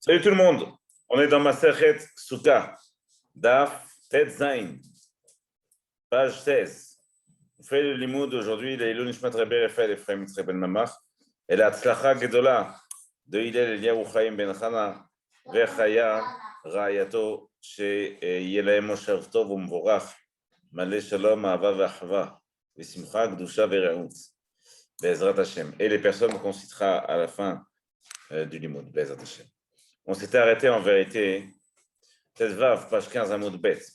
Salut tout le monde, on est dans Masechet Souka, Daf Tet Zain, page 16. On fait le limoud aujourd'hui, l'Eilou Nishmat Rebbe Raphaël Ephraim Yitzhak Ben Mamach, et la Tzlacha Gedola de Hillel Eliyahu Chaim Ben Chana, Vechaya Rayato, שיהיה להם מושב טוב ומבורך, מלא שלום, אהבה ואחווה, ושמחה, קדושה ורעות, בעזרת השם. Et les personnes qu'on citera à la fin du limoud, בעזרת השם. On s'était arrêté en vérité, cette Vav, page 15, un mot de bête.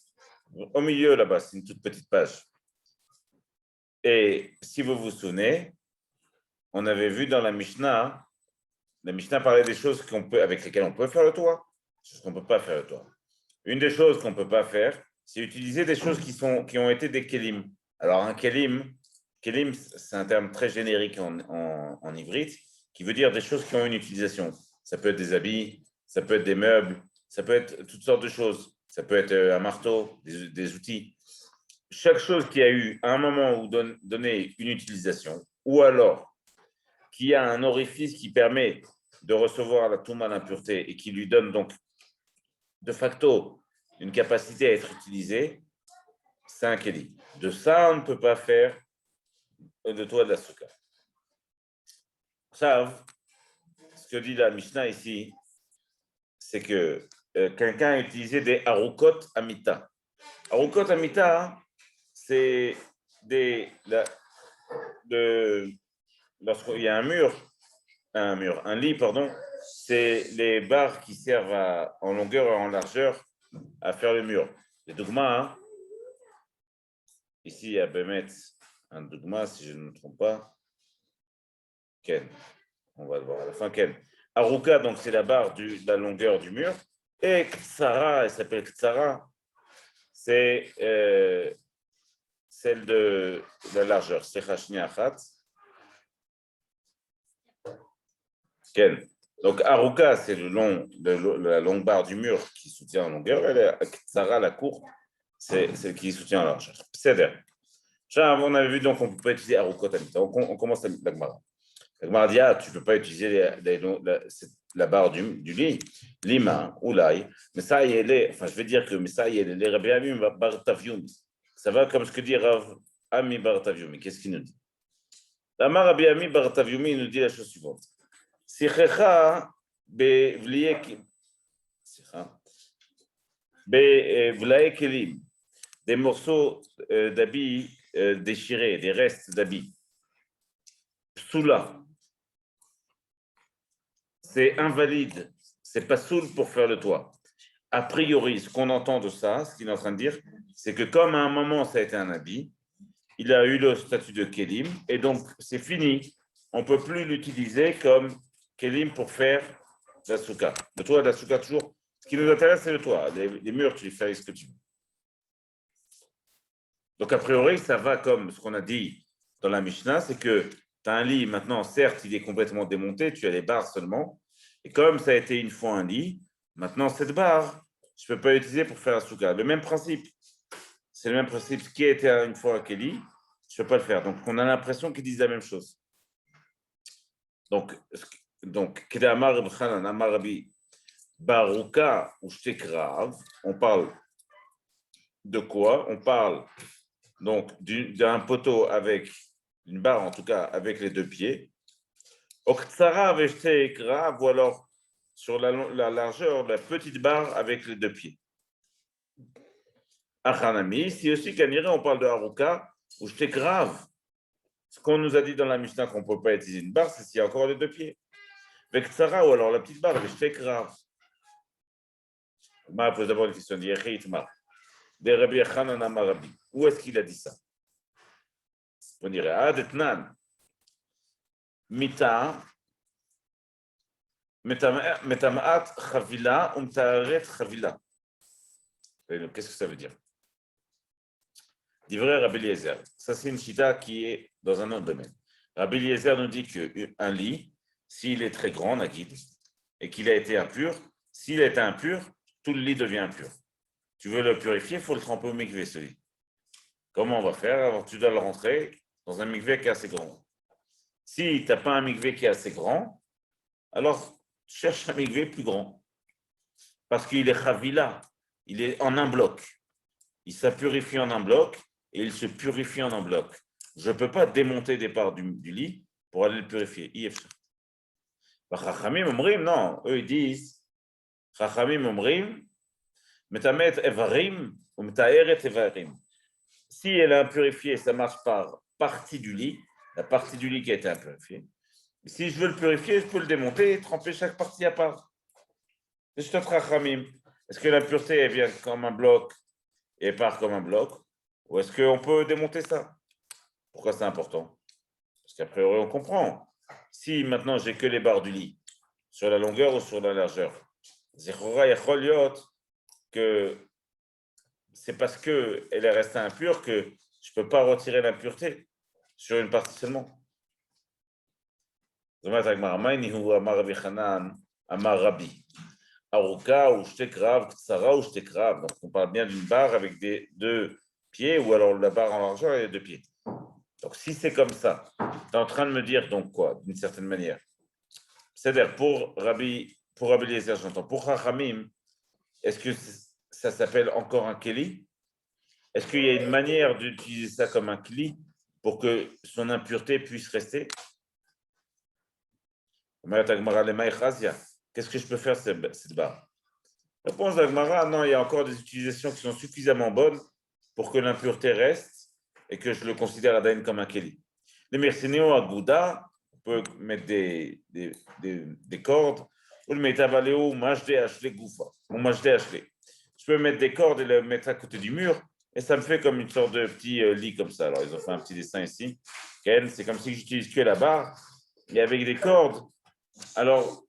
Au milieu là-bas, c'est une toute petite page. Et si vous vous souvenez, on avait vu dans la Mishnah parlait des choses avec lesquelles on peut faire le toit, des choses qu'on ne peut pas faire le toit. Une des choses qu'on ne peut pas faire, c'est utiliser des choses qui ont été des kelim. Alors un kelim, c'est un terme très générique en ivrite, qui veut dire des choses qui ont une utilisation. Ça peut être des habits, ça peut être des meubles, ça peut être toutes sortes de choses. Ça peut être un marteau, des outils. Chaque chose qui a eu à un moment ou donné une utilisation, ou alors qui a un orifice qui permet de recevoir la touma d'impureté et qui lui donne donc de facto une capacité à être utilisée, c'est un kéli. De ça, on ne peut pas faire de toit de la souka. Ça, ce que dit la Mishnah ici, c'est que quelqu'un a utilisé des harukot amita. Harukot amita, c'est lorsqu'il y a un lit, pardon, c'est les barres qui servent en longueur et en largeur à faire le mur. Les dogmas, ici il y a Bémet, un dogma, si je ne me trompe pas. Ken, on va le voir à la fin, Ken. Haruka, donc c'est la barre de la longueur du mur. Et Ktsara, elle s'appelle Ktsara, c'est celle de la largeur. C'est Chashni Achat. Ken. Donc Haruka, c'est la longue barre du mur qui soutient en longueur. Et Ktsara, la courte, c'est celle qui soutient en largeur. C'est on avait vu donc on ne peut pas utiliser Harukot Amita. On commence la Gemara. La Gemara dit tu ne peux pas utiliser la barre du lit, lima, oulai, mais ça y est, enfin je vais dire que mais ça y est, les Rabbi Ami bar Tavyoumi. Ça va comme ce que dit Rav Ami bar Tavyoumi. Qu'est-ce qu'il nous dit? Amar Rabbi Ami bar Tavyoumi nous dit la chose suivante. Sichecha bevliye kelim, des morceaux d'habits déchirés, des restes d'habits. Psoula, c'est invalide, c'est pas soul pour faire le toit. A priori, ce qu'on entend de ça, ce qu'il est en train de dire, c'est que comme à un moment ça a été un habit, il a eu le statut de kelim, et donc c'est fini. On ne peut plus l'utiliser comme kelim pour faire la souka. Le toit de la souka, toujours. Ce qui nous intéresse, c'est le toit. Les murs, tu les fais avec ce que tu veux. Donc, a priori, ça va comme ce qu'on a dit dans la Mishnah, c'est que tu as un lit, maintenant, certes, il est complètement démonté, tu as les barres seulement, et comme ça a été une fois un lit, maintenant, cette barre, je ne peux pas l'utiliser pour faire un souka. Le même principe, c'est le même principe, ce qui a été une fois un kéli, je ne peux pas le faire. Donc, on a l'impression qu'ils disent la même chose. Donc, Kedamar Ibchanan, Amarabi, Baruka ou Shtekrav, on parle de quoi? On parle donc d'un poteau avec une barre, en tout cas avec les deux pieds. Oktsara avec Shtekrav, ou alors sur la largeur, la petite barre avec les deux pieds. Achanami, ici aussi, Kanire, on parle de Haruka ou Shtekrav. Ce qu'on nous a dit dans la Mishnah qu'on ne peut pas utiliser une barre, c'est s'il y a encore les deux pieds. Avec Tsara ou alors la petite barre, avec Shtekrav. Je pose d'abord une question de Rabbi Yochanan Amarabi. Où est-ce qu'il a dit ça? On dirait Adetnan Mita Metamaat Chavila Umtaaret Chavila. Qu'est-ce que ça veut dire? Divrei Rabbi Eliezer. Ça, c'est une chita qui est dans un autre domaine. Rabbi Eliezer nous dit qu'un lit, s'il est très grand, Nagid, et qu'il a été impur, s'il est impur, tout le lit devient impur. Tu veux le purifier, il faut le tremper au mikvé, ce lit. Comment on va faire? Alors, tu dois le rentrer dans un mikvé qui est assez grand. Si tu n'as pas un mikvé qui est assez grand, alors tu cherches un mikvé plus grand. parce qu'il est chavila, il est en un bloc. Il se purifie en un bloc et il se purifie en un bloc. Je ne peux pas démonter des parts du lit pour aller le purifier. Chachamim omrim, non, eux ils disent, Chachamim omrim, metamet evarim ou metaeret evarim. Si elle a impurifié, ça marche par partie du lit, la partie du lit qui a été impurifiée. Si je veux le purifier, je peux le démonter et tremper chaque partie à part. C'est juste Chachamim. Est-ce que l'impureté elle vient comme un bloc et part comme un bloc, ou est-ce qu'on peut démonter ça? Pourquoi c'est important? Parce qu'à priori, on comprend. Si maintenant j'ai que les barres du lit, sur la longueur ou sur la largeur, Zechora Yachol Yot, que c'est parce qu'elle est restée impure que je ne peux pas retirer l'impureté sur une partie seulement. Aruka ou Shtekrav, Tsara ou Shtekrav. Donc on parle bien d'une barre avec deux pieds, ou alors la barre en largeur et 2 pieds. Donc si c'est comme ça, tu es en train de me dire donc quoi, d'une certaine manière? C'est-à-dire pour Rabbi Eliezer, j'entends. Pour Chachamim, est-ce que ça s'appelle encore un keli? Est-ce qu'il y a une manière d'utiliser ça comme un kli pour que son impureté puisse rester? Qu'est-ce que je peux faire cette barre? Réponse d'Agmara, non, il y a encore des utilisations qui sont suffisamment bonnes pour que l'impureté reste et que je le considère Adain comme un keli. Les mercenéos à Gouda, on peut mettre des cordes, ou le métabaléo, mâche hachlé goufa, ou mâche hachlé. Je peux mettre des cordes et le mettre à côté du mur, et ça me fait comme une sorte de petit lit comme ça. Alors, ils ont fait un petit dessin ici. C'est comme si j'utilise que la barre, et avec des cordes. Alors,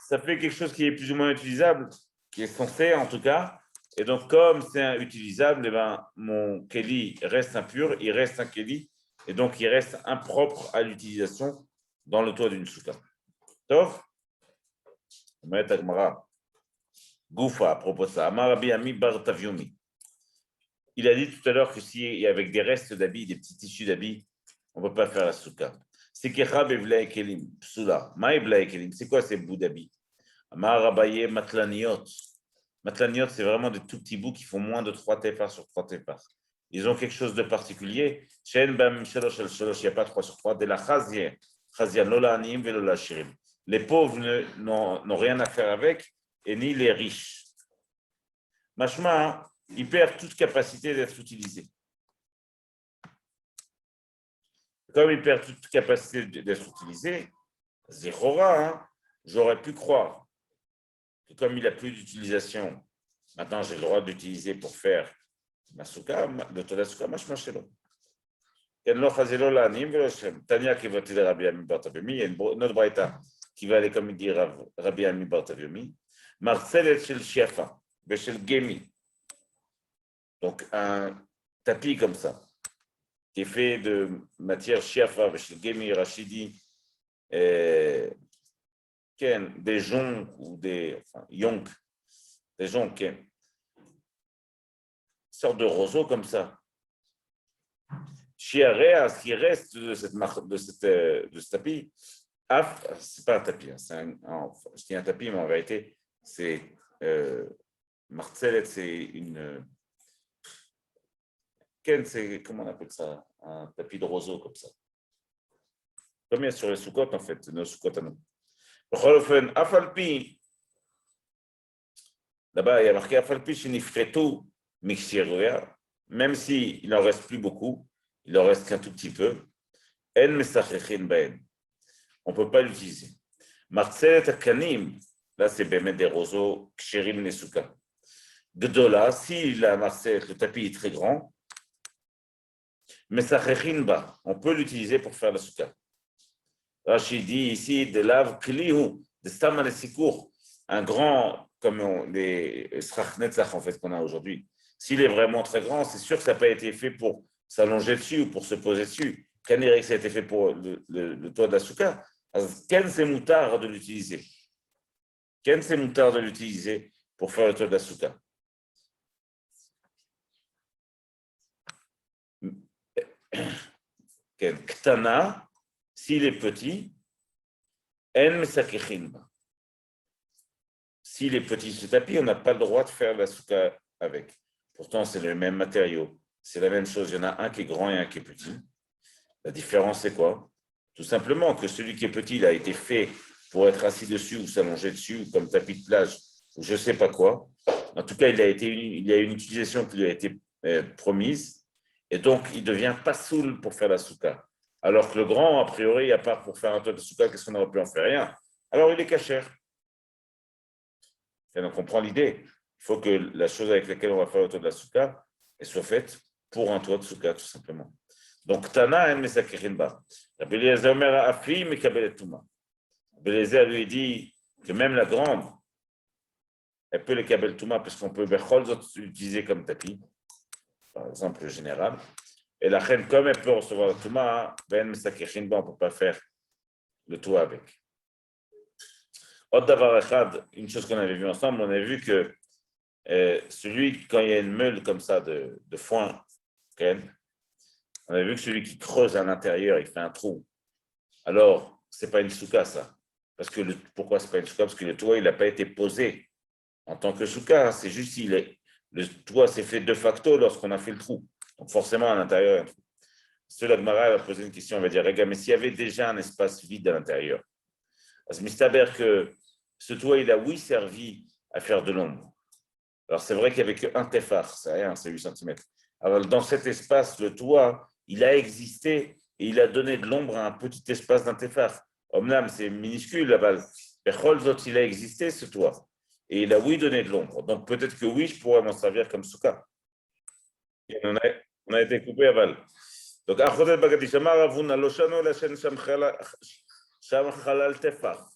ça fait quelque chose qui est plus ou moins utilisable, qui est censé en tout cas. Et donc, comme c'est utilisable, eh ben, mon keli reste impur, il reste un keli, et donc il reste impropre à l'utilisation dans le toit d'une souka. Tov, Goufa, à propos de ça, Amarabi Ami Bar Taviomi. Il a dit tout à l'heure que si avec des restes d'habits, des petits tissus d'habits, on ne peut pas faire la souka. C'est Kechab Evlae Kelim, Psula. Ma Evlae Kelim, c'est quoi ces bouts d'habits? Amarabaye Matlaniot. Matlaniot, c'est vraiment des tout petits bouts qui font moins de 3 tefar sur 3 tefar. Ils ont quelque chose de particulier. Il n'y a pas 3 sur 3. De la chazia. Chazia, lola anim velola shirim. Les pauvres n'ont rien à faire avec, et ni les riches. Machma, il perd toute capacité d'être utilisé. Comme il perd toute capacité d'être utilisé, Zechora, j'aurais pu croire que comme il n'a plus d'utilisation, maintenant j'ai le droit d'utiliser pour faire ma souka, le toda souka, machma shelo. Tania qui va te dire Rabbi Ami Bar Taviomi, il y a une autre braïta qui va aller comme il dit Rabbi Ami Bar Taviomi, Marcelet shel Shiafa, shel Gemi. Donc un tapis comme ça, qui est fait de matière Shiafa, shel Gemi, Rachidi, des joncs ou des yonks, des joncs, une sorte de roseau comme ça. Chiarea, ce qui reste de ce tapis, c'est pas un tapis, je dis un tapis, mais en réalité, c'est Marcelet, c'est une. Comment on appelle ça? Un tapis de roseau comme ça. Comme il y a sur les soukottes, en fait, nos soukottes à nous. Afalpi, là-bas, il y a marqué Afalpi, Shinifretu, Mixiruya, même s'il n'en reste plus beaucoup, il en reste qu'un tout petit peu. En mesachechin baen. On ne peut pas l'utiliser. Marcelet akanim, là c'est bémet des roseaux, ksherim nesuka. Gdola, si la marcelet, le tapis est très grand, mesachechin ba, on peut l'utiliser pour faire la souka. Rachid dit ici de lave klihu, de stam sikour, un grand, comme les srachnetzach en fait qu'on a aujourd'hui. S'il est vraiment très grand, c'est sûr que ça n'a pas été fait pour s'allonger dessus ou pour se poser dessus. Quand il que ça a été fait pour le toit de la souka, Ken c'est moutard de l'utiliser. Ken c'est moutard de l'utiliser pour faire le toit de la souka. Ken ktana, s'il est petit, en mesakechin. s'il est petit ce tapis, on n'a pas le droit de faire la souka avec. Pourtant, c'est le même matériau. C'est la même chose. Il y en a un qui est grand et un qui est petit. La différence, c'est quoi? Tout simplement que celui qui est petit, il a été fait pour être assis dessus ou s'allonger dessus, ou comme tapis de plage, ou je ne sais pas quoi. En tout cas, il y a une utilisation qui lui a été promise, et donc il ne devient pas soul pour faire la souka. Alors que le grand, a priori, à part pour faire un toit de souka, qu'est-ce qu'on aurait pu en faire? Rien. Alors il est cachère. Et donc on comprend l'idée. Il faut que la chose avec laquelle on va faire le toit de la souka, elle soit faite pour un toit de souka, tout simplement. Donc, Tana, elle Mesakirinba. Rabbi Eliezer Omer Afi Mekabel Touma. Rabbi Eliezer lui dit que même la grande, elle peut les Kabel Touma parce qu'on peut l'utiliser comme tapis, par exemple le général. Et la reine, comme elle peut recevoir le Touma, Ben Mesakirinba, on ne peut pas faire le toit avec. Autre d'avoir une chose qu'on avait vue ensemble, on a vu que celui, quand il y a une meule comme ça de foin, on a vu que celui qui creuse à l'intérieur, il fait un trou. Alors, ce n'est pas une souka, ça. Pourquoi ce n'est pas une souka? Parce que le toit, il n'a pas été posé en tant que souka. C'est juste, le toit s'est fait de facto lorsqu'on a fait le trou. Donc, forcément, à l'intérieur, il y a un trou. La Gemara va poser une question, elle va dire, regarde, mais s'il y avait déjà un espace vide à l'intérieur, il s'avère que ce toit, il a, oui, servi à faire de l'ombre. Alors, c'est vrai qu'il n'y avait qu'un tefar, c'est rien, c'est 8 cm. Alors, dans cet espace, le toit, il a existé et il a donné de l'ombre à un petit espace d'un tefar. Omnam, c'est minuscule là-bas. Becholzot, il a existé, ce toit. Et il a, oui, donné de l'ombre. Donc, peut-être que oui, je pourrais m'en servir comme souka. Et on a été coupé à Val. Donc, Achodet Bagadi Shamar, Avuna Loshano, la chaîne Sham Chalal Tefar.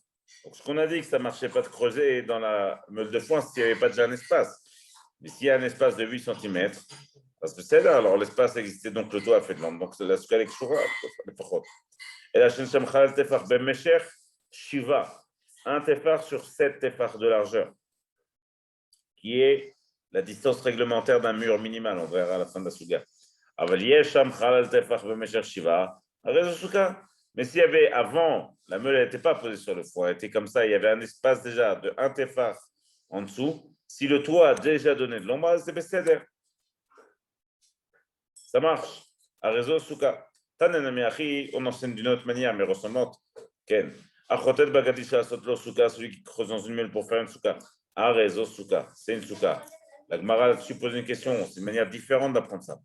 Donc, ce qu'on a dit que ça ne marchait pas de creuser dans la meule de foin s'il n'y avait pas déjà un espace. Mais s'il y a un espace de 8 cm, parce que c'est là, alors l'espace existait, donc le toit a fait de l'ombre. Donc c'est la souka l'exchoura, et la chaîne Shamchal Tefar Ben Mesher, Shiva, un tefar sur 7 tefars de largeur, qui est la distance réglementaire d'un mur minimal, on verra à la fin de la souka. Avaliye Shamchal Tefar Ben Mesher Shiva, mais s'il y avait avant, la meule n'était pas posée sur le foie, elle était comme ça, il y avait un espace déjà de un tefar en dessous. Si le toit a déjà donné de l'ombre, c'est Besséder. Ça marche. À réseau souka. On enseigne d'une autre manière, mais ressemblante. Ken. Achotet bagadisha sotlo souka, celui qui creuse dans une meule pour faire une souka. À réseau souka. C'est une souka. La Gemara suppose une question. C'est une manière différente d'apprendre ça.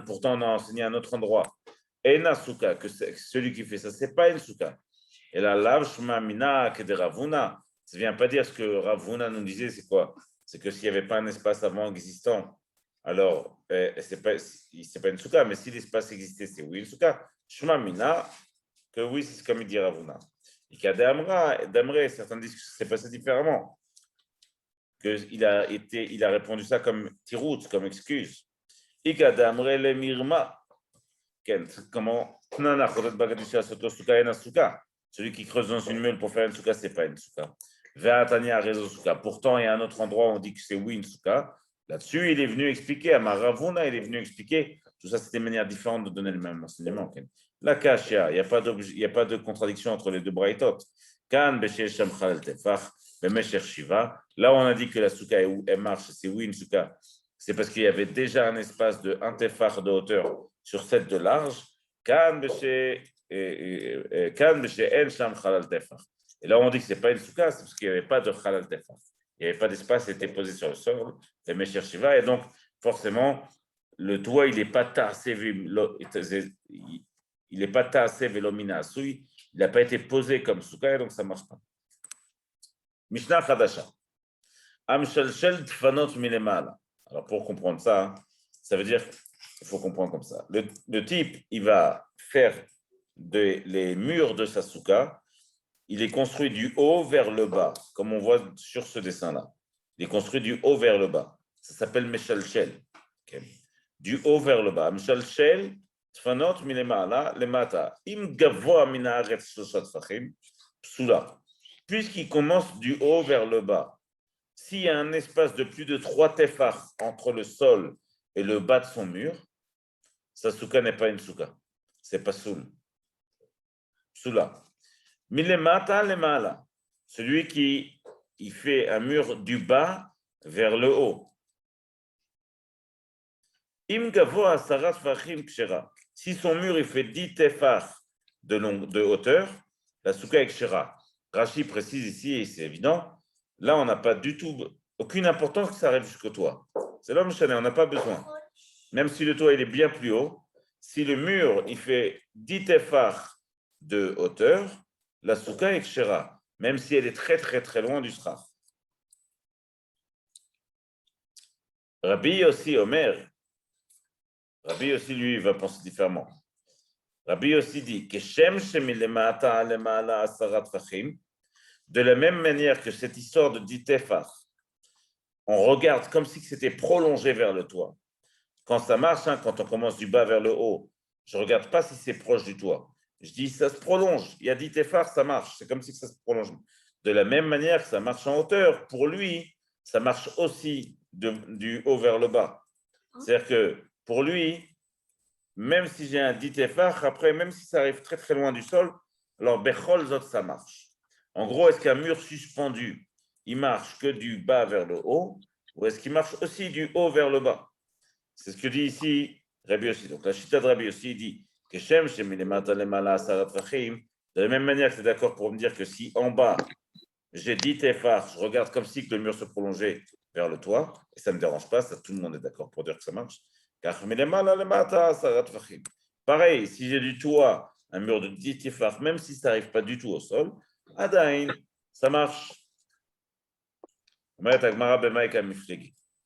Pourtant, on a enseigné à un autre endroit. Ena souka, que celui qui fait ça, c'est pas une souka. Et la lave shma mina que de Ravuna. Ça ne vient pas dire ce que Ravuna nous disait, c'est quoi? C'est que s'il n'y avait pas un espace avant existant, alors c'est pas une souka, mais si l'espace existait, c'est oui une souka. Shma mina, que oui, c'est comme il dit Ravuna. Et qu'à Damre, certains disent que c'est passé différemment. Il a répondu ça comme tirout, comme excuse. Et qu'à Damre, le mirma. Comment? Celui qui creuse dans une meule pour faire une souka, ce n'est pas une souka. Ve'atania réseau souka. Pourtant, il y a un autre endroit où on dit que c'est oui une souka. Là-dessus, il est venu expliquer, à Maravuna, il est venu expliquer. Tout ça, c'était une manière différente de donner le même enseignement. La kashia, il n'y a pas de contradiction entre les deux braïtot. Kan b'shel shamchal tefach, b'mesher shiva. Là, on a dit que la souka elle marche, c'est oui une souka. C'est parce qu'il y avait déjà un espace de 1 tefach de hauteur sur 7 de large. Kan b'shel et là, on dit que ce n'est pas une souka, c'est parce qu'il n'y avait pas de halal tefach. Il n'y avait pas d'espace, c'était posé sur le sol, les Mesher Shiva, et donc, forcément, le toit, il n'est pas tassé, il n'est pas tassé velomina asui, il n'a pas été posé comme souka, et donc ça ne marche pas. Mishnah Chadasha. Amshalshel tfanot milemala. Alors, pour comprendre ça, ça veut dire, il faut comprendre comme ça. Le type, il va faire les murs de sa souka, il est construit du haut vers le bas, comme on voit sur ce dessin-là. Il est construit du haut vers le bas. Ça s'appelle Meshalshel. Okay. Du haut vers le bas. Meshalshel, tfanot milemala, lemata. Im gavoa min haaretz shlosha tfachim, psula. Puisqu'il commence du haut vers le bas, s'il y a un espace de plus de 3 tefars entre le sol et le bas de son mur, sa souka n'est pas une souka. C'est pas soul. Psula. Milemata lemala. Celui qui il fait un mur du bas vers le haut. Im gavoa asarat fachim kshera. Si son mur il fait 10 tefar de hauteur, la souka est kshera. Rashi précise ici, et c'est évident, là on n'a pas du tout, aucune importance que ça arrive jusqu'au toit. C'est l'homme chané, on n'a pas besoin. Même si le toit il est bien plus haut, si le mur il fait 10 tefar de hauteur, la souka est kshera, même si elle est très très très loin du sraf. Rabbi aussi Omer, Rabbi aussi lui va penser différemment. Rabbi aussi dit que de la même manière que cette histoire de 10 tefar, on regarde comme si c'était prolongé vers le toit. Quand ça marche, quand on commence du bas vers le haut, je ne regarde pas si c'est proche du toit. Je dis, ça se prolonge. Il y a 10 tefar, ça marche. C'est comme si ça se prolonge. De la même manière que ça marche en hauteur, pour lui, ça marche aussi du haut vers le bas. C'est-à-dire que pour lui, même si j'ai un 10 tefar, après, même si ça arrive très très loin du sol, alors bechol zot, ça marche. En gros, est-ce qu'un mur suspendu, il marche que du bas vers le haut, ou est-ce qu'il marche aussi du haut vers le bas? C'est ce que dit ici Rabbi Yossi. Donc la chita de Rabbi Yossi dit que Shem Shemilemata Lemala Asarat Fachim, de la même manière que c'est d'accord pour me dire que si en bas j'ai 10 tefar, je regarde comme si que le mur se prolongeait vers le toit, et ça ne me dérange pas, ça tout le monde est d'accord pour dire que ça marche. Pareil, si j'ai du toit, un mur de 10 tefar, même si ça n'arrive pas du tout au sol, Adain, ça marche.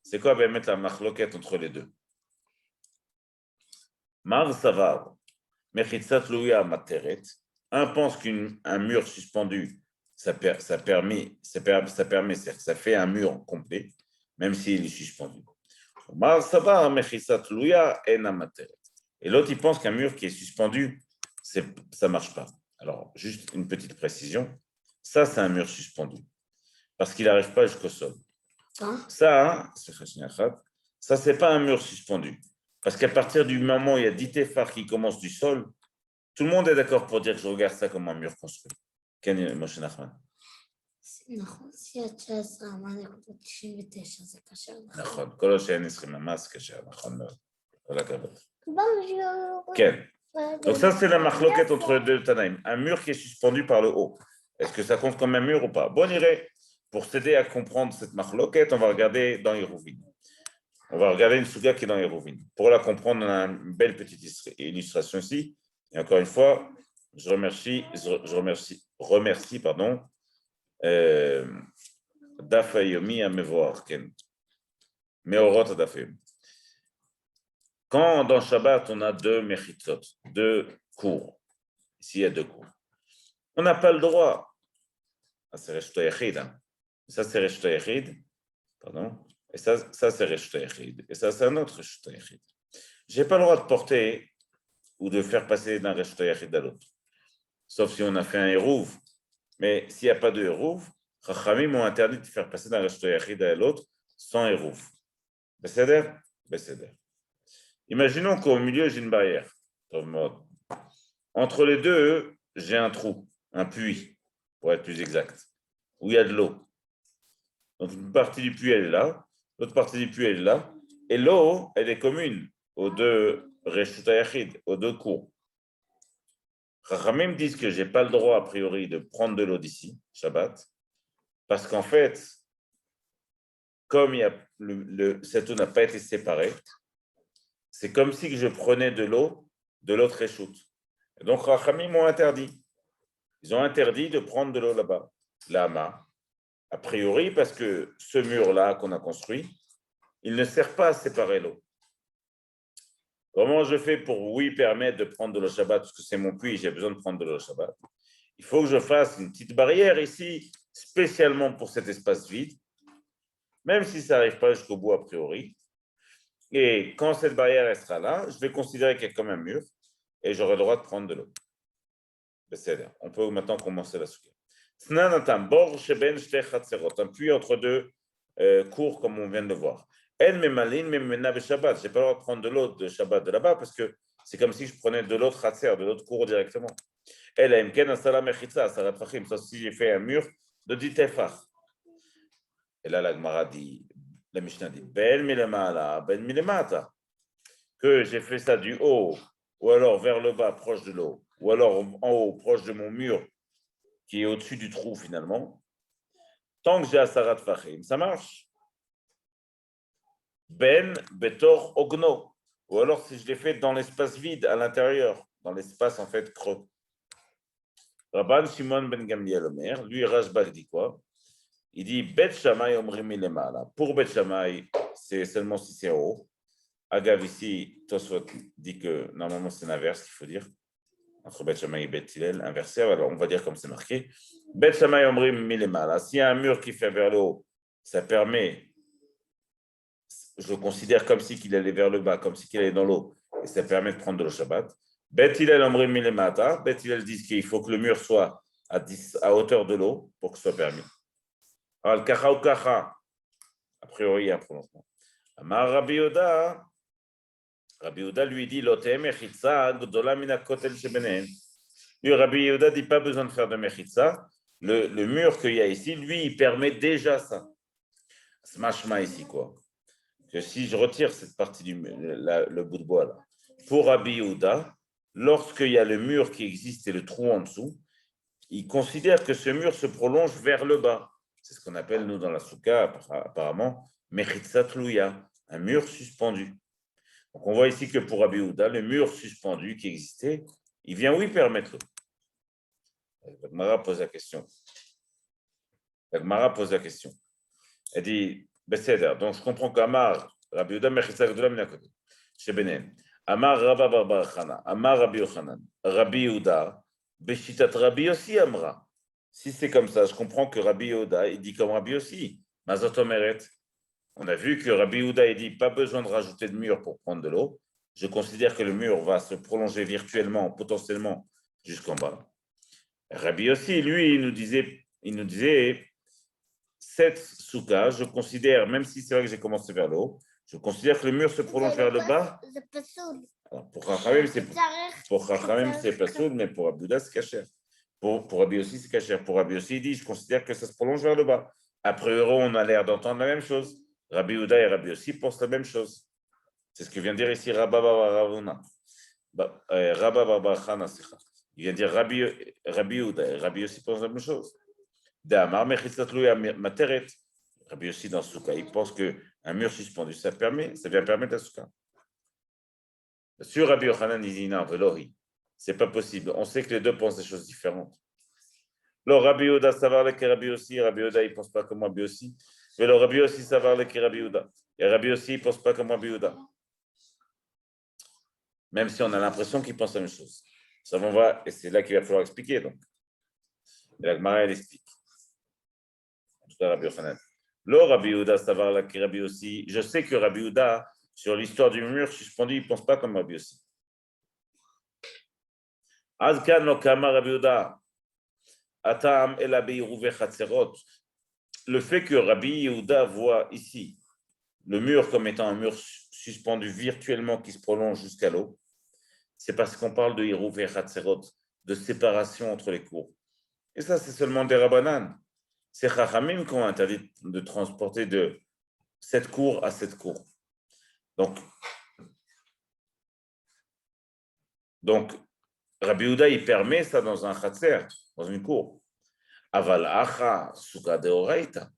C'est quoi mettre la machloket entre les deux? Mar Savar, Mechitzat Louya Materet. Un pense qu'un mur suspendu, ça permet, c'est-à-dire que ça fait un mur complet, même s'il est suspendu. Mar Savar, Mechitzat Louya En Materet. Et l'autre, il pense qu'un mur qui est suspendu, ça ne marche pas. Alors, juste une petite précision. Ça, c'est un mur suspendu. Parce qu'il n'arrive pas jusqu'au sol. Ça, c'est pas un mur suspendu. Parce qu'à partir du moment où il y a 10 tefar qui commencent du sol, tout le monde est d'accord pour dire que je regarde ça comme un mur construit. Ken Moshe Nachman. נכון, C19 4.99 זה קשה. נכון, כל השאין 20 ממש קשה, נכון מאוד. כל הכבוד. Bonjour. כן. Donc ça, c'est la machloket entre deux Tanaïm. Un mur qui est suspendu par le haut. Est-ce que ça compte comme un mur ou pas? Bon, on irait. Pour s'aider à comprendre cette machloket, on va regarder dans Hérouvin. On va regarder une souga qui est dans Hérouvin. Pour la comprendre, on a une belle petite illustration ici. Et encore une fois, je remercie Daf Yomi à Mevoar, Meorot Daf Yomi. Quand dans Shabbat, on a deux mechitzot, deux cours, ici il y a deux cours, on n'a pas le droit, c'est Reshto Yachid, ça c'est Reshto Yachid, pardon, et ça c'est Reshto Yachid, et ça c'est un autre Reshto Yachid. Je n'ai pas le droit de porter ou de faire passer d'un Reshto Yachid à l'autre, sauf si on a fait un Hérouv, mais s'il n'y a pas de Hérouv, Chachamim m'ont interdit de faire passer d'un Reshto Yachid à l'autre sans Hérouv. Besséder? Besséder. Imaginons qu'au milieu, j'ai une barrière. Entre les deux, j'ai un trou, un puits, pour être plus exact, où il y a de l'eau. Donc, une partie du puits, elle est là, l'autre partie du puits, elle est là, et l'eau, elle est commune aux deux Reshut HaYachid, aux deux cours. Chachamim disent que je n'ai pas le droit, a priori, de prendre de l'eau d'ici, Shabbat, parce qu'en fait, comme il y a cette eau n'a pas été séparée, c'est comme si je prenais de l'eau de l'autre Reshut. Et donc, Rachamim m'ont interdit. Ils ont interdit de prendre de l'eau là-bas, là-bas. A priori, parce que ce mur-là qu'on a construit, il ne sert pas à séparer l'eau. Comment je fais pour, oui, permettre de prendre de l'eau Shabbat, parce que c'est mon puits, j'ai besoin de prendre de l'eau Shabbat. Il faut que je fasse une petite barrière ici, spécialement pour cet espace vide, même si ça n'arrive pas jusqu'au bout a priori. Et quand cette barrière sera là, je vais considérer qu'il y a comme un mur et j'aurai le droit de prendre de l'eau. On peut maintenant commencer la souka. Un puits entre deux cours, comme on vient de le voir. Je n'ai pas le droit de prendre de l'eau de Shabbat de là-bas parce que c'est comme si je prenais de l'autre khatser, de l'autre cours directement. Sauf si j'ai fait un mur de 10 tefar. Et là, la Gemara dit, la Mishnah dit, Ben milemala, ben milemata, que j'ai fait ça du haut, ou alors vers le bas, proche de l'eau, ou alors en haut, proche de mon mur, qui est au-dessus du trou finalement. Tant que j'ai Asarat Fachim, ça marche. Ben Betor Ogno. Ou alors si je l'ai fait dans l'espace vide, à l'intérieur, dans l'espace en fait creux. Rabban Shimon ben Gamliel Omer, lui Rashbag dit quoi? Il dit Bet Shammai Omrim Milemala. Pour Bet Shammai, c'est seulement si c'est en haut. Agav ici, Tosfot dit que normalement c'est l'inverse qu'il faut dire. Entre Bet Shammai et Bet Hillel, inversé. Alors on va dire comme c'est marqué. Bet Shammai Omrim Milemala. S'il y a un mur qui fait vers le haut, ça permet, je le considère comme si qu'il allait vers le bas, comme si qu'il allait dans l'eau, et ça permet de prendre de l'eau Shabbat. Bet Hillel Omrim Milemata. Bet Hillel dit qu'il faut que le mur soit à hauteur de l'eau pour que ce soit permis. Al Kacha ou Kacha. A priori, il y a un prononcement. Amar Rabbi Yehuda. Rabbi Yehuda lui dit Lotem Mechitza Gdola Mina Kotel Shebenen. Lui, Rabbi Yehuda dit pas besoin de faire de Mechitza. Le mur qu'il y a ici, lui, il permet déjà ça. C'est machma ici, quoi. Que si je retire cette partie le bout de bois là, pour Rabbi Yehuda, lorsqu'il y a le mur qui existe et le trou en dessous, il considère que ce mur se prolonge vers le bas. C'est ce qu'on appelle, nous, dans la soukha, apparemment, Mechitza Tlouya, un mur suspendu. Donc, on voit ici que pour Rabbi Yehuda, le mur suspendu qui existait, il vient, oui, permettre. La Gemara pose la question. Elle dit, Besséder, donc je comprends qu'Amar, Rabbi Yehuda, Mechitza Gdola Minakotel, chez Benen. Amar Rabba Bar Chana, Amar Rabbi Yochanan, Rabbi Yehuda, Beshitat Rabbi aussi Amra. Si c'est comme ça, je comprends que Rabbi Yehuda, il dit comme Rabbi aussi. Mazot Omeret. On a vu que Rabbi Yehuda, il dit pas besoin de rajouter de mur pour prendre de l'eau. Je considère que le mur va se prolonger virtuellement, potentiellement, jusqu'en bas. Rabbi aussi, lui, il nous disait cette souka, je considère, même si c'est vrai que j'ai commencé vers le haut, je considère que le mur se prolonge vers le bas. Alors, pour Chachamim, c'est pas soul, mais pour Rabbi Yehuda, c'est caché. Pour Rabbi aussi, c'est caché. Pour Rabbi aussi, il dit, je considère que ça se prolonge vers le bas. Après euro, on a l'air d'entendre la même chose. Rabbi Yehuda et Rabbi aussi pensent la même chose. C'est ce que vient de dire ici Rabba Bar Chana. Il vient de dire Rabbi Yehuda et Rabbi aussi pensent la même chose. D'Amar Mechitza Tlouya Materet. Rabbi aussi dans Souka, il pense qu'un mur suspendu, ça vient permettre la Souka. Sur Rabbi Yochanan, il dit non, Velohi. C'est pas possible. On sait que les deux pensent des choses différentes. Le Rabbi Yehuda savoir le Rabbi aussi, Rabbi Yehuda il pense pas comme Rabbi aussi. Mais le Rabbi aussi savoir le Rabbi Yehuda. Et Rabbi aussi il pense pas comme Rabbi Yehuda. Même si on a l'impression qu'il pense la même chose. Ça on va, et c'est là qu'il va falloir expliquer donc. Et la Gemara elle explique. En tout cas Rabbi Yochanan. Le Rabbi Yehuda savoir le Rabbi aussi. Je sais que Rabbi Yehuda sur l'histoire du mur suspendu il pense pas comme Rabbi aussi. Azkan no kama Rabbi Yehuda. Atam el abeiruve chatzerot. Le fait que Rabbi Yehuda voit ici le mur comme étant un mur suspendu virtuellement qui se prolonge jusqu'à l'eau, c'est parce qu'on parle de Hirouv Chatzerot, de séparation entre les cours. Et ça, c'est seulement des Rabbanan. C'est Chachamim qui ont interdit de transporter de cette cour à cette cour. Donc Rabbi Yehuda, il permet ça dans un Chatzer, dans une cour. Aval acha suka de oraita.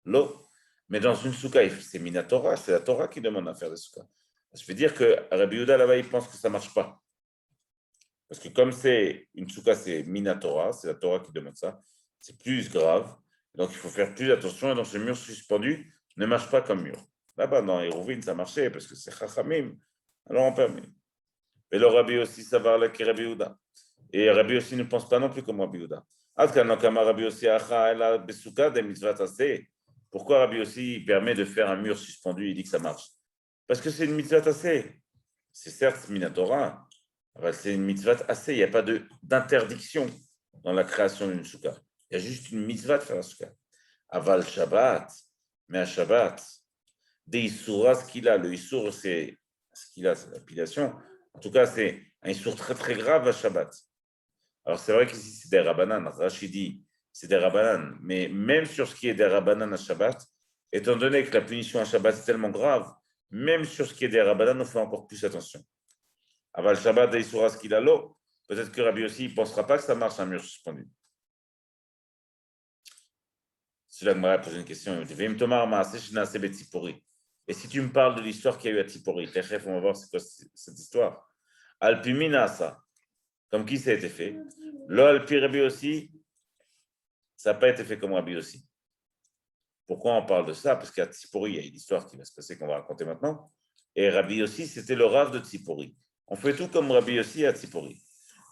L'eau. Mais dans une souka, c'est Minatora, c'est la Torah qui demande à faire des soukas. Je veux dire que Rabbi Yehuda là-bas, il pense que ça ne marche pas. Parce que comme c'est une souka, c'est Minatora, c'est la Torah qui demande ça, c'est plus grave. Donc il faut faire plus attention. Et dans ce mur suspendu, ne marche pas comme mur. Là-bas, dans Hérouvine, ça marchait parce que c'est Chachamim. Alors on permet. Et le Rabbi aussi, ça va avec Rabbi Yehuda. Et Rabbi aussi ne pense pas non plus comme Rabbi Yehuda. Pourquoi Rabbi aussi permet de faire un mur suspendu? Il dit que ça marche. Parce que c'est une mitzvah tassé. C'est certes Minatora, c'est une mitzvah assez. Il n'y a pas d'interdiction dans la création d'une soukha. Il y a juste une mitzvah de faire la soukha. Aval Shabbat, mais à Shabbat, des Issoura, ce qu'il a. Le Issour, c'est ce qu'il a, c'est l'appellation. En tout cas, c'est un Issour très très grave à Shabbat. Alors, c'est vrai qu'ici, c'est des Rabbanan. Rachid dit, c'est des Rabbanan. Mais même sur ce qui est des Rabbanan à Shabbat, étant donné que la punition à Shabbat est tellement grave, même sur ce qui est des Rabbanan, on fait encore plus attention. Aval Shabbat et Isuras qu'il a l'eau, peut-être que Rabbi aussi ne pensera pas que ça marche un mur suspendu. Si la Gemara pose une question, il me dit et si tu me parles de l'histoire qu'il y a eu à Tzipori, on va voir c'est quoi cette histoire. Alpiminasa, comme qui ça a été fait? Lo Alpi Rabbi aussi, ça n'a pas été fait comme Rabbi aussi. Pourquoi on parle de ça? Parce qu'à Tzipori, il y a une histoire qui va se passer qu'on va raconter maintenant. Et Rabbi aussi, c'était le Rav de Tzipori. On fait tout comme Rabbi aussi à Tzipori.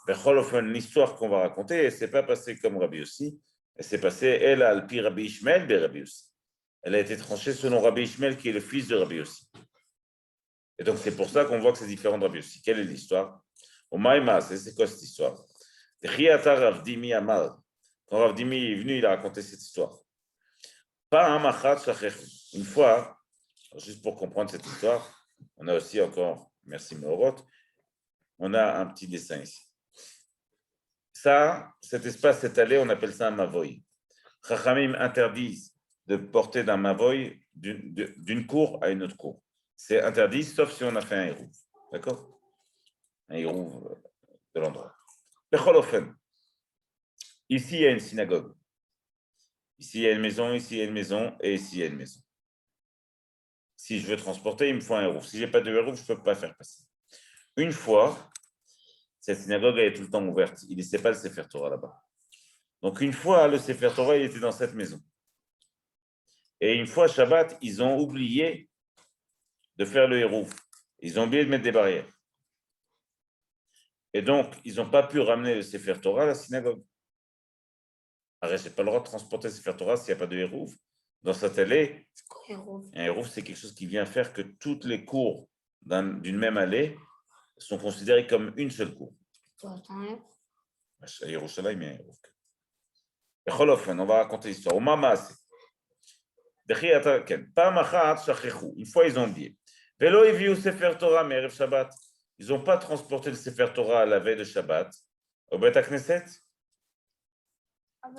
L'histoire qu'on va raconter, elle ne s'est pas passée comme Rabbi aussi. Elle s'est passée, elle, à Alpi Rabbi Ishmael, be Rabbi aussi. Elle a été tranchée selon Rabbi Ishmael, qui est le fils de Rabbi aussi. Et donc, c'est pour ça qu'on voit que c'est différent de Rabbi aussi. Quelle est l'histoire? Au Maïma, c'est quoi cette histoire? Quand Ravdimi est venu, il a raconté cette histoire. Une fois, juste pour comprendre cette histoire, on a aussi encore, merci Meorot, on a un petit dessin ici. Ça, cet espace, cette allée, on appelle ça un mavoy. Chachamim interdisent de porter d'un mavoy d'une cour à une autre cour. C'est interdit, sauf si on a fait un hérouv. D'accord? Un hérouv de l'endroit. Becholofen. Ici, il y a une synagogue. Ici, il y a une maison, ici, il y a une maison, et ici, il y a une maison. Si je veux transporter, il me faut un hérouv. Si je n'ai pas de hérouv, je ne peux pas faire passer. Une fois, cette synagogue elle est tout le temps ouverte. Il ne laissait pas le Sefer Torah là-bas. Donc, une fois, le Sefer Torah il était dans cette maison. Et une fois, Shabbat, ils ont oublié de faire le hérouv. Ils ont oublié de mettre des barrières. Et donc, ils n'ont pas pu ramener le Sefer Torah à la synagogue. Alors, je n'ai pas le droit de transporter le Sefer Torah s'il n'y a pas de hérouv. Dans cette allée, un hérouv, c'est quelque chose qui vient faire que toutes les cours d'une même allée sont considérées comme une seule cour. À Yerushalayim, il y a un hérouv. On va raconter l'histoire. Une fois, ils ont oublié. Ils n'ont pas transporté le Sefer Torah à la veille de Shabbat au Bet HaKnesset.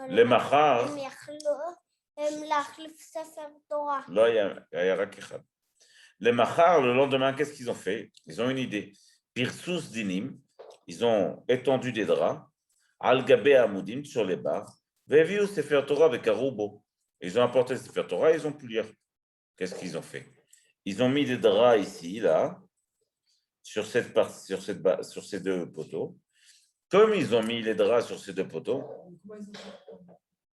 Le Machar. Le Machar, le lendemain, qu'est-ce qu'ils ont fait? Ils ont une idée. Pirsus dinim, ils ont étendu des draps, al gabe amudim sur les barres, veviu Sefer Torah avec Arubo. Ils ont apporté le Sefer Torah, ils ont pu lire. Qu'est-ce qu'ils ont fait? Ils ont mis des draps ici, là, sur ces deux poteaux. Comme ils ont mis les draps sur ces deux poteaux,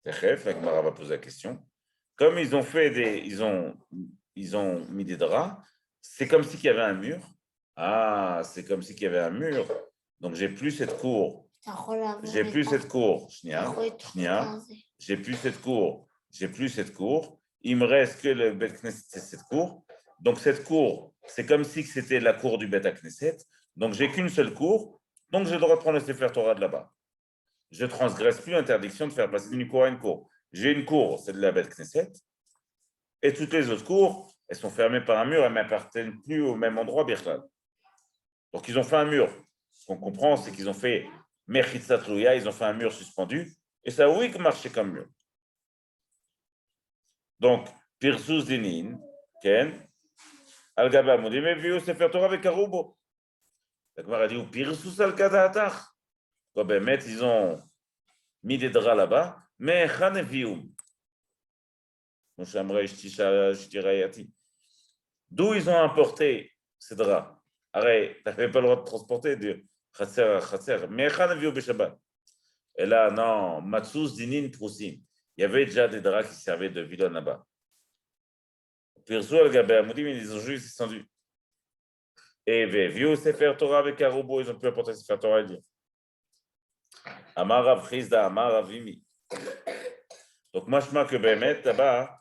la Gemara va poser la question. Comme ils ont mis des draps, c'est comme s'il y avait un mur. Ah, c'est comme s'il y avait un mur. Donc j'ai plus cette cour. J'ai plus cette cour. J'ai plus cette cour. J'ai plus cette cour. Il me reste que le Bet Knesset, c'est cette cour. Donc cette cour, c'est comme si c'était la cour du Bet Knesset. Donc j'ai qu'une seule cour. Donc j'ai le droit de prendre le Sefer Torah de là-bas. Je ne transgresse plus l'interdiction de faire passer d'une cour à une cour. J'ai une cour, c'est de la Bet Knesset. Et toutes les autres cours, elles sont fermées par un mur, elles ne m'appartiennent plus au même endroit, Birchal. Donc ils ont fait un mur. Ce qu'on comprend, c'est qu'ils ont fait Mechitzat Louya, ils ont fait un mur suspendu, et ça, oui, que marchait comme mur. Donc, Pirsus Dinin, Ken, Al-Gaba Moudi, mais vu Sefer Torah avec Arubo. La Gemara a dit, Pirsus Al-Kadahatach. Quoi, ben, ils ont mis des draps là-bas, mais Chanevium. D'où ils ont importé ces draps? Arrête, tu n'avais pas le droit de transporter de Khatser à Khatser. Mais Chanevium Beshabbat. Et là, non, Matsous Dinin Prousim. Il y avait déjà des draps qui servaient de vilon là-bas. Pirsu al-Gabé Amoudim, ils ont juste descendu. Et vieux Sefer Torah avec Arubo, ils ont pu apporter Sefer Torah et dire Amar Rav Chizda, Amar Rav Imi. Donc, moi, je marque que Bémet, là-bas,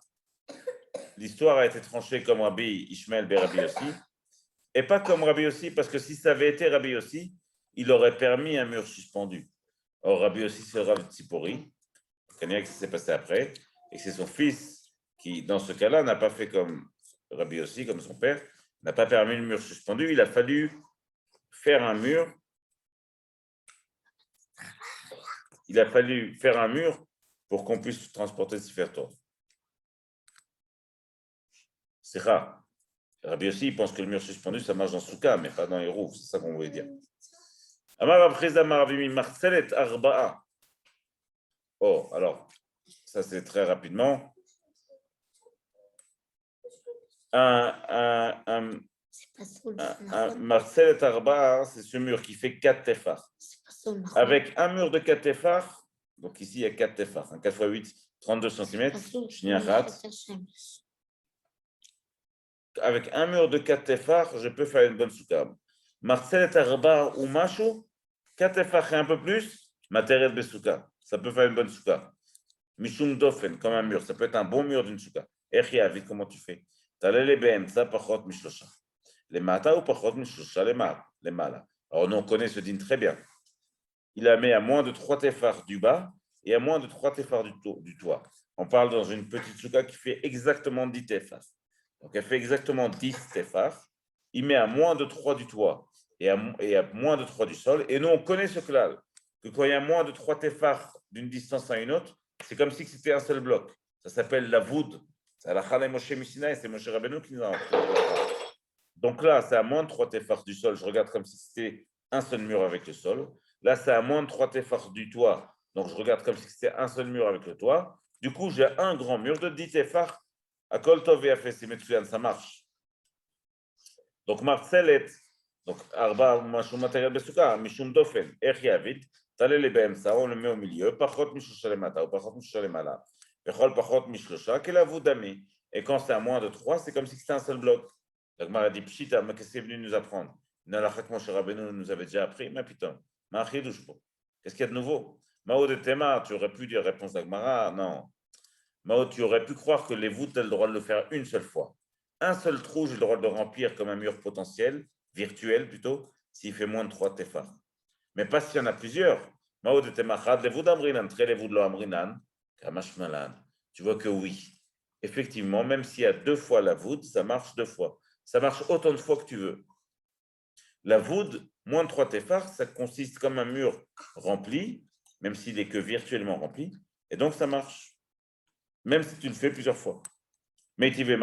l'histoire a été tranchée comme Rabbi Ishmael ben Rabbi Yossi, et pas comme Rabbi Yossi, parce que si ça avait été Rabbi Yossi, il aurait permis un mur suspendu. Or, Rabbi Yossi, c'est le Rav Tzipori. On connaît que ça s'est passé après, et c'est son fils qui, dans ce cas-là, n'a pas fait comme Rabbi Yossi, comme son père, n'a pas permis le mur suspendu. Il a fallu faire un mur. Il a fallu faire un mur pour qu'on puisse transporter ce Sefer Torah. C'est rare. Rabbi aussi, il pense que le mur suspendu, ça marche dans Souka, mais pas dans les roues. C'est ça qu'on voulait dire. Amar Abcheza Maravimi Marcelet Arba'a. Oh, alors, ça c'est très rapidement. Un Marcelet Arba'a, c'est ce mur qui fait 4 tefar. Avec un mur de 4 tefar, donc ici il y a 4 tefar, 4 x 8, 32 cm. Avec un mur de 4 tefar, je peux faire une bonne souka. Marcelet Arba'a ou Macho, 4 tefar et un peu plus, matériel de souka. Ça peut faire une bonne souka. Mishum Dofen, comme un mur, ça peut être un bon mur d'une souka. Vite, comment tu fais? T'as les BM, ça pachot mishlosha. Les mata ou pachot mishlosha, les mala. Alors, nous, on connaît ce din très bien. Il la met à moins de 3 tefar du bas et à moins de 3 tefar du toit. On parle dans une petite souka qui fait exactement 10 tefar. Donc, elle fait exactement 10 tefar. Il met à moins de 3 du toit et à moins de 3 du sol. Et nous, on connaît ce klal, que quand il y a moins de 3 tefar d'une distance à une autre, c'est comme si c'était un seul bloc. Ça s'appelle la voûte. C'est la Chalem Moshe Mishina et c'est Moshe Rabbeinu qui nous a appris. Donc là, c'est à moins de 3 tefar du sol. Je regarde comme si c'était un seul mur avec le sol. Là, c'est à moins de 3 tefar du toit. Donc, je regarde comme si c'était un seul mur avec le toit. Du coup, j'ai un grand mur de 10 tefar. À Kol Tov et Afes, ça marche. Donc, Marcelet, donc, Arba, Mashum matériel Besuka, Mishum Dofen, Erchiavit, Talé les BM, ça, on le met au milieu, Pachot Mishushalemata, ou Pachot Mishushalemala, Pechol Pachot Mishlosha, quel vous d'ami. Et quand c'est à moins de 3, c'est comme si c'était un seul bloc. Donc, Mara dit, Pshita, mais qu'est-ce qu'il est venu nous apprendre? Nalachak Moshe Rabbeinu nous avait déjà appris, mais putain, qu'est-ce qu'il y a de nouveau? Mao de Tema, tu aurais pu dire réponse d'Agmara, non. Mao, tu aurais pu croire que les voûtes, tu as le droit de le faire une seule fois. Un seul trou, j'ai le droit de le remplir comme un mur potentiel, virtuel plutôt, s'il fait moins de 3 tefar. Mais pas s'il y en a plusieurs. Mao de Temachad, les voûtes d'Amrinan, très les voûtes de l'Amrinan, Kamashmalan. Tu vois que oui. Effectivement, même s'il y a 2 fois la voûte, ça marche 2 fois. Ça marche autant de fois que tu veux. La voûte, moins de 3 tefar, ça consiste comme un mur rempli, même s'il n'est que virtuellement rempli, et donc ça marche. Même si tu le fais plusieurs fois. Mais tu veux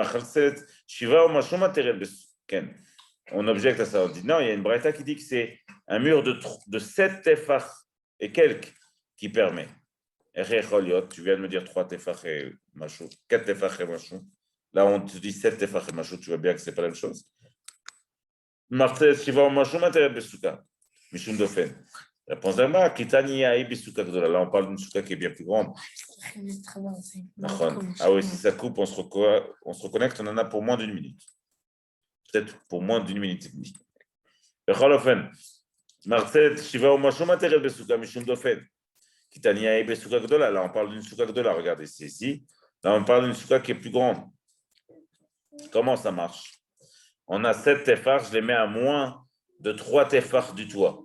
Shiva ou Mashum matériel on objecte à ça, on dit non, il y a une braïta qui dit que c'est un mur de 7 tefach et quelques qui permet. Tu viens de me dire 3 tefach et machou, 4 tefach et machou. Là, on te dit 7 tefach et machou, tu vois bien que ce n'est pas la même chose. Marcel, Shiva ou Mashum matériel Besuka, Mishum Dofen. Réponse d'Amra, Kitani Aïe Besuka Gdola. Là, on parle d'une souka qui est bien plus grande. Ah oui, si ça coupe, on se reconnecte, on en a pour moins d'une minute. Peut-être pour moins d'une minute et demie. Marcel, Shiva ou Mashum matériel Besuka, Mishum Dofen. Kitani Aïe Besuka Gdola. Là, on parle d'une souka Gdola. Regardez, c'est ici. Là, on parle d'une souka qui est plus grande. Comment ça marche? On a 7 tefar, je les mets à moins de 3 tefar du toit.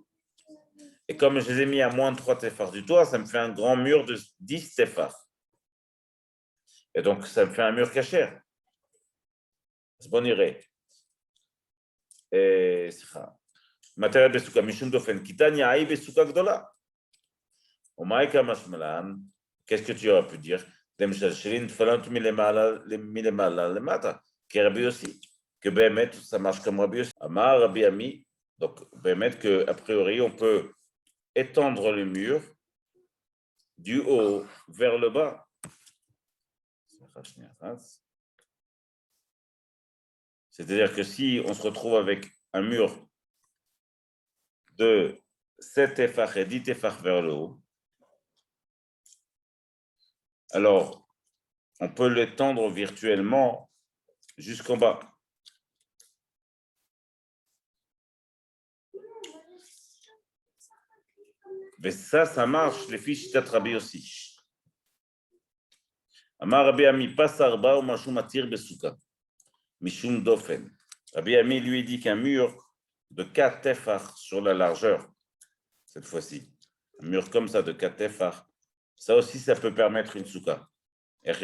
Et comme je les ai mis à moins de 3 tefar du toit, ça me fait un grand mur de 10 tefar. Et donc, ça me fait un mur cachère. C'est bon, irait. Et matériel besuka, mishum dofen, kitania aïe besuka gdola. Au maïka mashmalan, qu'est-ce que tu aurais pu dire? Dem shalshelin tfalant milemala lemata. Qui Rabbi aussi. Que Bémet, ça marche comme Rabbi aussi. Amar Rabbi Ami. Donc, Bémet, qu'a priori, on peut étendre le mur du haut vers le bas. C'est-à-dire que si on se retrouve avec un mur de 7 tefach et 10 tefach vers le haut, alors on peut l'étendre virtuellement jusqu'en bas. Mais ça marche, les fiches Rabbi aussi. Amar Rabbi Ami, pas arba ou mashum atir besuka. Mishum dofen. Rabbi Ami lui dit qu'un mur de 4 tefach sur la largeur, cette fois-ci, un mur comme ça de 4 tefach, ça aussi, ça peut permettre une souka. Pourtant,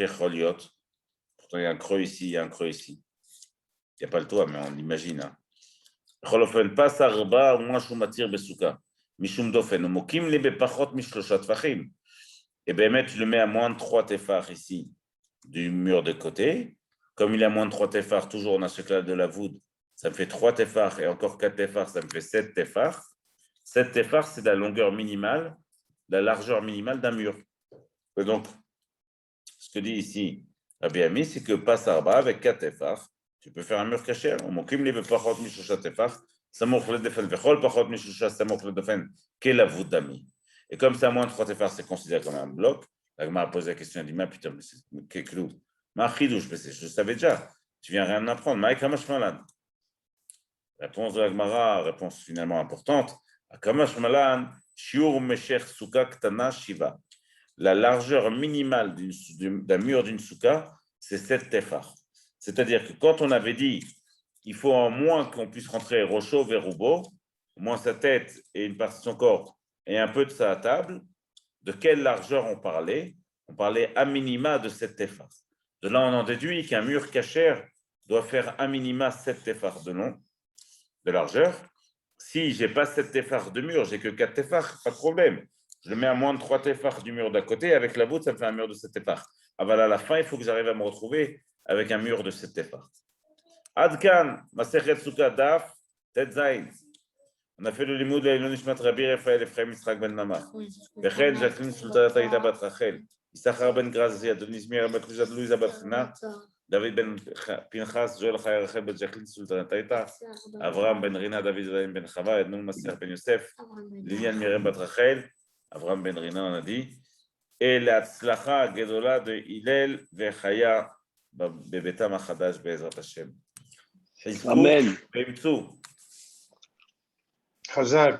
il y a un creux ici, il y a un creux ici. Il n'y a pas le toit, mais on l'imagine. Pas arba ou mashum atir besuka. Mishum dofen. Mokim li bepachot mishloshat fachim. Et bien, tu le mets à moins de 3 tefach ici, du mur de côté, Comme il a moins de 3 tefar, toujours on a ce clal de la voûte, ça me fait 3 tefar et encore 4 tefar, ça me fait 7 tefar. 7 tefar, c'est la longueur minimale, la largeur minimale d'un mur. Et donc, ce que dit ici Rabbi Ami, c'est que passe Arba avec 4 tefar, tu peux faire un mur caché. On m'occupe les pachot mishusha tefar, samoch le defen vechol pachot mishusha samoch le defen, quelle la voûte d'ami. Et comme c'est à moins de 3 tefar, c'est considéré comme un bloc. La Gemara a posé la question, elle dit, mais putain, mais quel clou. Ma chidouche, je le savais déjà. Tu viens rien apprendre. Maïk Hamash Malan. Réponse de la Gemara, réponse finalement importante. Kamash Malan, Shiur Mesher Suka Ktana Shiva. La largeur minimale d'un mur d'une souka, c'est 7 tefar. C'est-à-dire que quand on avait dit il faut en moins qu'on puisse rentrer Rocho vers Roubo, au moins sa tête et une partie de son corps et un peu de sa table, de quelle largeur on parlait? On parlait à minima de 7 tefar. De là, on en déduit qu'un mur cachère doit faire à minima 7 tefar de long, de largeur. Si je n'ai pas 7 tefar de mur, j'ai que 4 tefar, pas de problème. Je le mets à moins de 3 tefar du mur d'à côté. Avec la voûte, ça me fait un mur de 7 tefar. À la fin, il faut que j'arrive à me retrouver avec un mur de 7 tefar. Adkan, Masechet Sukkah Daf, Tet Zayin. On a fait le limoud de l'Ilon Nishmat Rabbi Raphaël Ephraim Yitzhak ben Nama. Vechen, Jacqueline Sultanat Aïda bat Rachel. Issachar ben Grazia, Denis Mir bat Louisa bat Chana. David ben Pinchas, Joël Chaya Rachel bet Jacqueline Sultanat Aïda. Avraham ben Rina, David ben Chava, Ednon Maser ben Yosef. Liliane Miriam bat Rachel. Avraham ben Rina, on a dit. Et la tzlacha gedola de Hillel vechaya bebetam achadash be'ezrat Hashem. Amen. Beimtsu. Chazal.